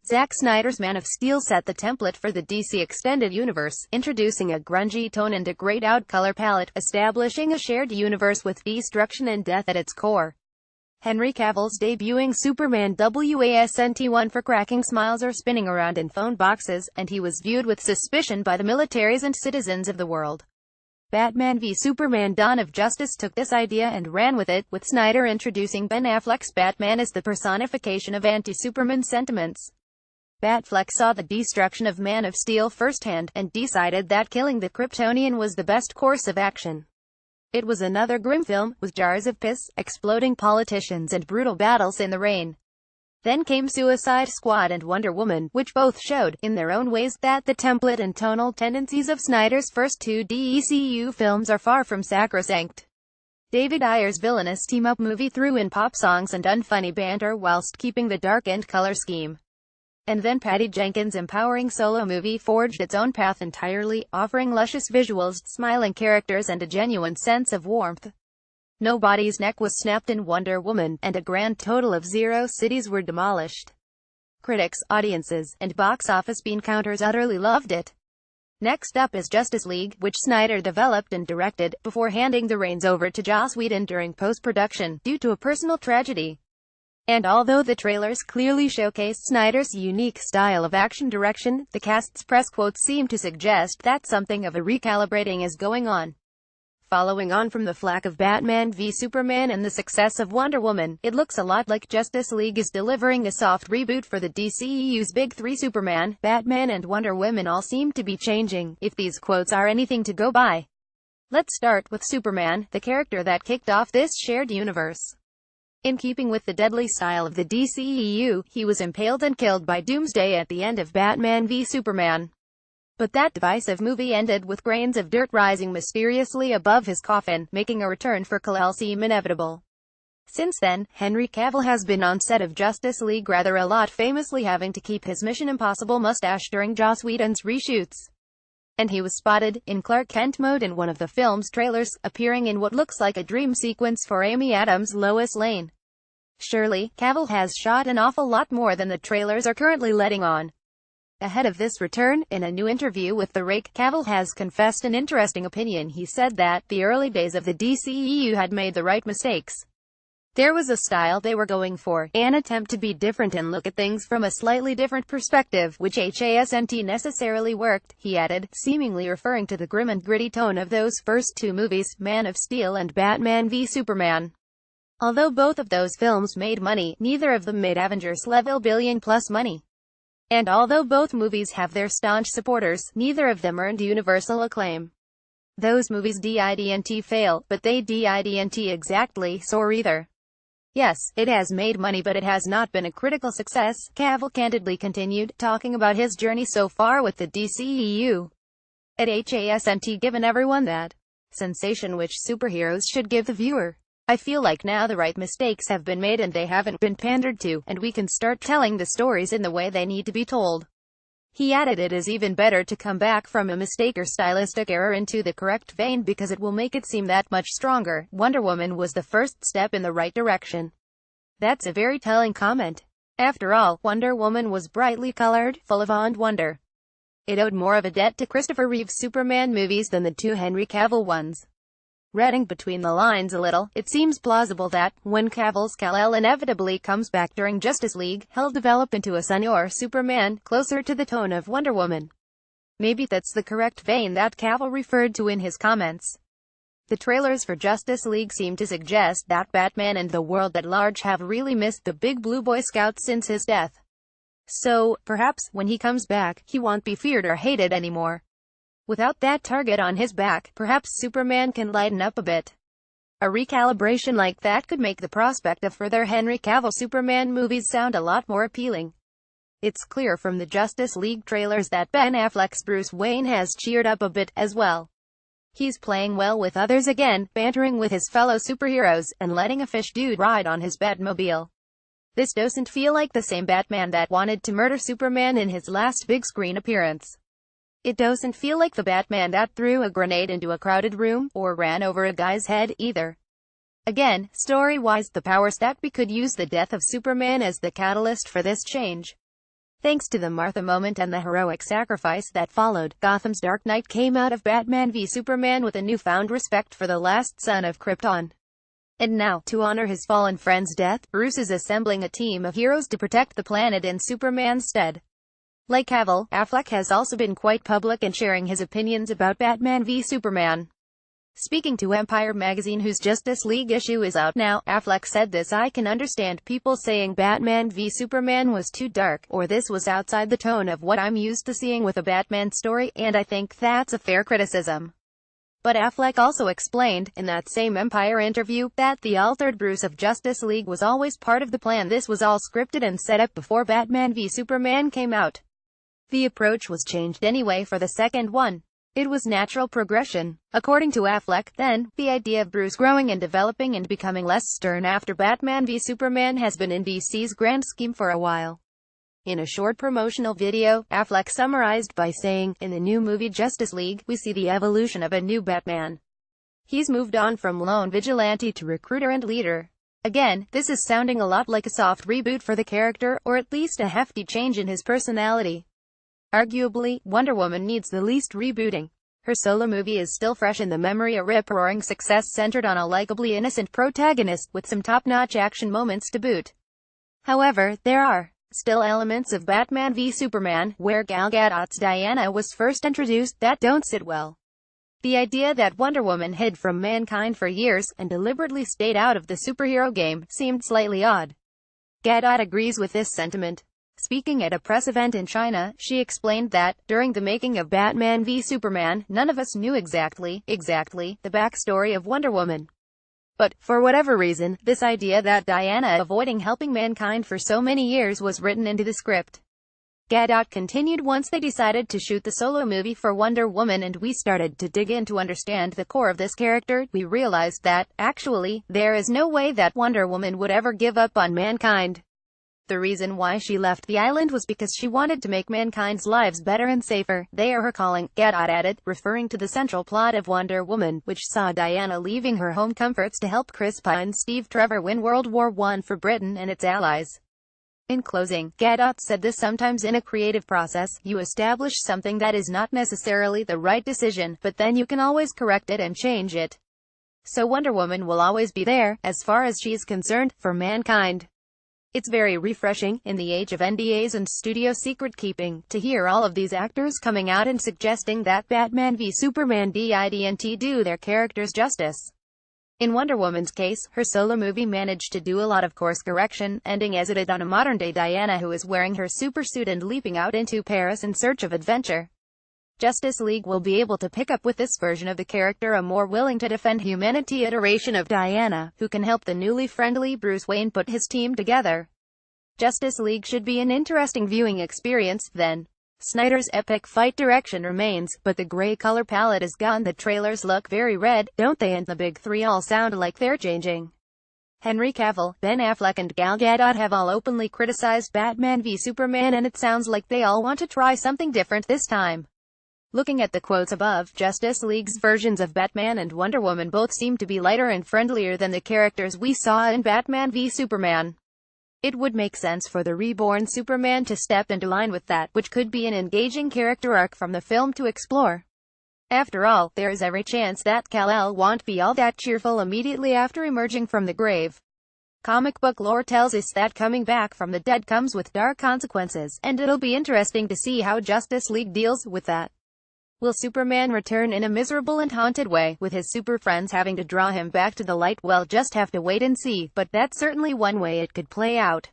Zack Snyder's Man of Steel set the template for the DC Extended Universe, introducing a grungy tone and a grayed-out color palette, establishing a shared universe with destruction and death at its core. Henry Cavill's debuting Superman wasn't one for cracking smiles or spinning around in phone boxes, and he was viewed with suspicion by the militaries and citizens of the world. Batman v Superman: Dawn of Justice took this idea and ran with it, with Snyder introducing Ben Affleck's Batman as the personification of anti-Superman sentiments. Batfleck saw the destruction of Man of Steel firsthand, and decided that killing the Kryptonian was the best course of action. It was another grim film, with jars of piss, exploding politicians and brutal battles in the rain. Then came Suicide Squad and Wonder Woman, which both showed, in their own ways, that the template and tonal tendencies of Snyder's first two DCEU films are far from sacrosanct. David Ayer's villainous team-up movie threw in pop songs and unfunny banter whilst keeping the dark and color scheme. And then Patty Jenkins' empowering solo movie forged its own path entirely, offering luscious visuals, smiling characters and a genuine sense of warmth. Nobody's neck was snapped in Wonder Woman, and a grand total of 0 cities were demolished. Critics, audiences, and box office bean counters utterly loved it. Next up is Justice League, which Snyder developed and directed, before handing the reins over to Joss Whedon during post-production, due to a personal tragedy. And although the trailers clearly showcased Snyder's unique style of action direction, the cast's press quotes seem to suggest that something of a recalibrating is going on. Following on from the flack of Batman v Superman and the success of Wonder Woman, it looks a lot like Justice League is delivering a soft reboot for the DCEU's big three. Superman, Batman and Wonder Woman all seem to be changing, if these quotes are anything to go by. Let's start with Superman, the character that kicked off this shared universe. In keeping with the deadly style of the DCEU, he was impaled and killed by Doomsday at the end of Batman v Superman. But that divisive movie ended with grains of dirt rising mysteriously above his coffin, making a return for Kal-El seem inevitable. Since then, Henry Cavill has been on set of Justice League rather a lot, famously having to keep his Mission Impossible mustache during Joss Whedon's reshoots. And he was spotted, in Clark Kent mode in one of the film's trailers, appearing in what looks like a dream sequence for Amy Adams' Lois Lane. Surely, Cavill has shot an awful lot more than the trailers are currently letting on. Ahead of this return, in a new interview with The Rake, Cavill has confessed an interesting opinion. He said that the early days of the DCEU had made the right mistakes. There was a style they were going for, an attempt to be different and look at things from a slightly different perspective, which hasn't necessarily worked, he added, seemingly referring to the grim and gritty tone of those first two movies, Man of Steel and Batman v Superman. Although both of those films made money, neither of them made Avengers-level billion-plus money. And although both movies have their staunch supporters, neither of them earned universal acclaim. Those movies didn't fail, but they didn't exactly soar either. Yes, it has made money, but it has not been a critical success, Cavill candidly continued, talking about his journey so far with the DCEU. It hasn't given everyone that sensation which superheroes should give the viewer. I feel like now the right mistakes have been made and they haven't been pandered to, and we can start telling the stories in the way they need to be told. He added it is even better to come back from a mistake or stylistic error into the correct vein because it will make it seem that much stronger. Wonder Woman was the first step in the right direction. That's a very telling comment. After all, Wonder Woman was brightly colored, full of awe and wonder. It owed more of a debt to Christopher Reeve's Superman movies than the two Henry Cavill ones. Reading between the lines a little, it seems plausible that, when Cavill's Kal-El inevitably comes back during Justice League, he'll develop into a sunnier Superman, closer to the tone of Wonder Woman. Maybe that's the correct vein that Cavill referred to in his comments. The trailers for Justice League seem to suggest that Batman and the world at large have really missed the big blue Boy Scout since his death. So, perhaps, when he comes back, he won't be feared or hated anymore. Without that target on his back, perhaps Superman can lighten up a bit. A recalibration like that could make the prospect of further Henry Cavill Superman movies sound a lot more appealing. It's clear from the Justice League trailers that Ben Affleck's Bruce Wayne has cheered up a bit as well. He's playing well with others again, bantering with his fellow superheroes, and letting a fish dude ride on his Batmobile. This doesn't feel like the same Batman that wanted to murder Superman in his last big screen appearance. It doesn't feel like the Batman that threw a grenade into a crowded room, or ran over a guy's head, either. Again, story-wise, the powers that be could use the death of Superman as the catalyst for this change. Thanks to the Martha moment and the heroic sacrifice that followed, Gotham's Dark Knight came out of Batman v Superman with a newfound respect for the last son of Krypton. And now, to honor his fallen friend's death, Bruce is assembling a team of heroes to protect the planet in Superman's stead. Like Cavill, Affleck has also been quite public in sharing his opinions about Batman v Superman. Speaking to Empire magazine, whose Justice League issue is out now, Affleck said this: "I can understand people saying Batman v Superman was too dark, or this was outside the tone of what I'm used to seeing with a Batman story, and I think that's a fair criticism." But Affleck also explained, in that same Empire interview, that the altered Bruce of Justice League was always part of the plan. This was all scripted and set up before Batman v Superman came out. The approach was changed anyway for the second one. It was natural progression. According to Affleck, then, the idea of Bruce growing and developing and becoming less stern after Batman v Superman has been in DC's grand scheme for a while. In a short promotional video, Affleck summarized by saying, "In the new movie Justice League, we see the evolution of a new Batman. He's moved on from lone vigilante to recruiter and leader." Again, this is sounding a lot like a soft reboot for the character, or at least a hefty change in his personality. Arguably, Wonder Woman needs the least rebooting. Her solo movie is still fresh in the memory, a rip-roaring success centered on a likably innocent protagonist, with some top-notch action moments to boot. However, there are still elements of Batman v Superman, where Gal Gadot's Diana was first introduced, that don't sit well. The idea that Wonder Woman hid from mankind for years, and deliberately stayed out of the superhero game, seemed slightly odd. Gadot agrees with this sentiment. Speaking at a press event in China, she explained that, during the making of Batman v Superman, none of us knew exactly the backstory of Wonder Woman. But, for whatever reason, this idea that Diana avoiding helping mankind for so many years was written into the script. Gadot continued, "Once they decided to shoot the solo movie for Wonder Woman and we started to dig in to understand the core of this character, we realized that, actually, there is no way that Wonder Woman would ever give up on mankind. The reason why she left the island was because she wanted to make mankind's lives better and safer. They are her calling," Gadot added, referring to the central plot of Wonder Woman, which saw Diana leaving her home comforts to help Chris Pine's Steve Trevor win World War I for Britain and its allies. In closing, Gadot said this: "Sometimes in a creative process, you establish something that is not necessarily the right decision, but then you can always correct it and change it. So Wonder Woman will always be there, as far as she is concerned, for mankind." It's very refreshing, in the age of NDAs and studio secret-keeping, to hear all of these actors coming out and suggesting that Batman v Superman didn't do their characters justice. In Wonder Woman's case, her solo movie managed to do a lot of course correction, ending as it did on a modern-day Diana who is wearing her supersuit and leaping out into Paris in search of adventure. Justice League will be able to pick up with this version of the character, a more willing to defend humanity iteration of Diana, who can help the newly friendly Bruce Wayne put his team together. Justice League should be an interesting viewing experience, then. Snyder's epic fight direction remains, but the gray color palette is gone. The trailers look very red, don't they? And the big three all sound like they're changing. Henry Cavill, Ben Affleck and Gal Gadot have all openly criticized Batman v Superman, and it sounds like they all want to try something different this time. Looking at the quotes above, Justice League's versions of Batman and Wonder Woman both seem to be lighter and friendlier than the characters we saw in Batman v Superman. It would make sense for the reborn Superman to step into line with that, which could be an engaging character arc from the film to explore. After all, there is every chance that Kal-El won't be all that cheerful immediately after emerging from the grave. Comic book lore tells us that coming back from the dead comes with dark consequences, and it'll be interesting to see how Justice League deals with that. Will Superman return in a miserable and haunted way, with his super friends having to draw him back to the light? We'll just have to wait and see, but that's certainly one way it could play out.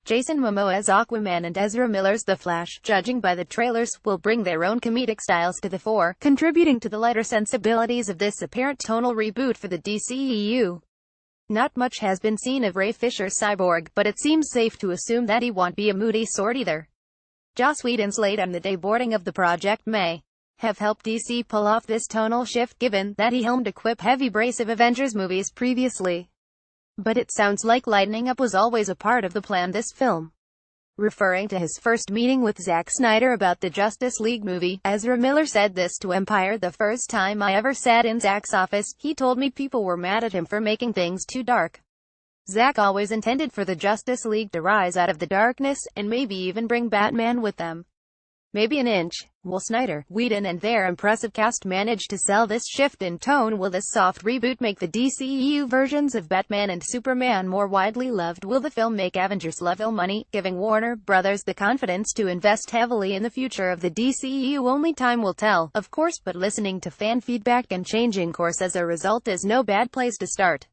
Jason Momoa's Aquaman and Ezra Miller's The Flash, judging by the trailers, will bring their own comedic styles to the fore, contributing to the lighter sensibilities of this apparent tonal reboot for the DCEU. Not much has been seen of Ray Fisher's Cyborg, but it seems safe to assume that he won't be a moody sort either. Joss Whedon's late on the day boarding of the project may have helped DC pull off this tonal shift, given that he helmed a quip-heavy brace of Avengers movies previously. But it sounds like lightening up was always a part of the plan this film. Referring to his first meeting with Zack Snyder about the Justice League movie, Ezra Miller said this to Empire: "The first time I ever sat in Zack's office, he told me people were mad at him for making things too dark. Zack always intended for the Justice League to rise out of the darkness, and maybe even bring Batman with them. Maybe an inch. Will Snyder, Whedon and their impressive cast manage to sell this shift in tone? Will this soft reboot make the DCEU versions of Batman and Superman more widely loved? Will the film make Avengers level money, giving Warner Brothers the confidence to invest heavily in the future of the DCEU? Only time will tell, of course, but listening to fan feedback and changing course as a result is no bad place to start.